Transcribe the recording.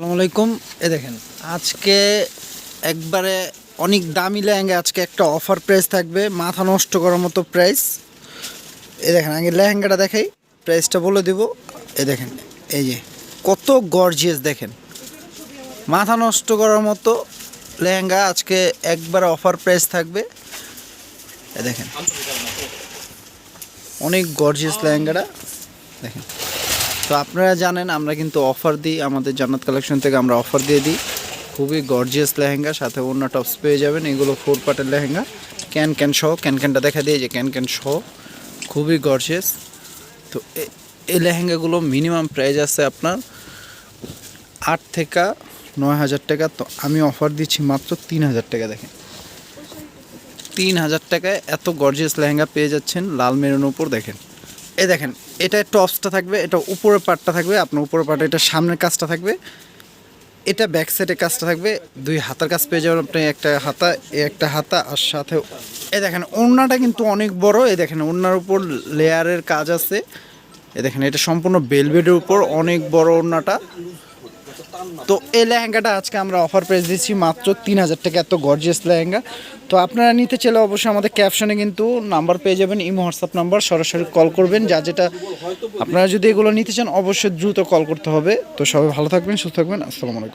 আসসালামু আলাইকুম। দেখেন আজকে একবারে অনেক দামি লেহেঙ্গা, আজকে একটা অফার প্রাইস থাকবে, মাথা নষ্ট করার মতো প্রাইস। দেখেন আগে লেহেঙ্গাটা দেখাই, প্রাইসটা বলে দিব। দেখেন এই যে কত গর্জিয়াস, দেখেন মাথা নষ্ট করার মতো লেহেঙ্গা আজকে একবারে অফার প্রাইস থাকবে। দেখেন অনেক গর্জিয়াস লেহেঙ্গাটা দেখেন। তো আপনারা জানেন আমরা কিন্তু অফার দিই, আমাদের জান্নাত কালেকশন থেকে আমরা অফার দিয়ে দিই। খুবই গর্জিয়াস লেহেঙ্গা, সাথে অন্য টপস পেয়ে যাবেন। এগুলো 4 পার্টের লেহেঙ্গা, ক্যান সহ, ক্যানটা দেখা দিয়ে যে ক্যান সহ খুবই গর্জিয়াস। তো এই লেহেঙ্গাগুলো মিনিমাম প্রাইস আছে আপনার 8 থেকে 9,000 টাকা। তো আমি অফার দিচ্ছি মাত্র 3,000 টাকা। দেখেন 3,000 টাকায় এত গর্জিয়াস লেহেঙ্গা পেয়ে যাচ্ছেন লাল মেরুন উপর। দেখেন দেখেন এটা টপসটা থাকবে, এটা উপরের পার্টটা থাকবে, আপনার উপরের পার্টে এটা সামনের কাজটা থাকবে, এটা ব্যাক সাইডের কাজটা থাকবে। 2 হাতার কাজ পেয়ে যাবেন আপনি, একটা হাতা আর সাথে দেখেন ওড়নাটা কিন্তু অনেক বড়। দেখেন ওড়নার উপর লেয়ারের কাজ আছে। দেখেন এটা সম্পূর্ণ বেলভেটের উপর, অনেক বড় ওড়নাটা। তো এই লেহেঙ্গাটা আজকে আমরা অফার প্রাইস দিচ্ছি মাত্র 3,000 টাকা, এত গর্জিয়াস লেহেঙ্গা। তো আপনারা নিতে চাইলে অবশ্যই আমাদের ক্যাপশনে কিন্তু নাম্বার পেয়ে যাবেন, ইমো হোয়াটসঅ্যাপ নাম্বার, সরাসরি কল করবেন। যেটা আপনারা যদি এগুলো নিতে চান অবশ্যই দ্রুত কল করতে হবে। তো সবাই ভালো থাকবেন, সুস্থ থাকবেন। আসসালামু আলাইকুম।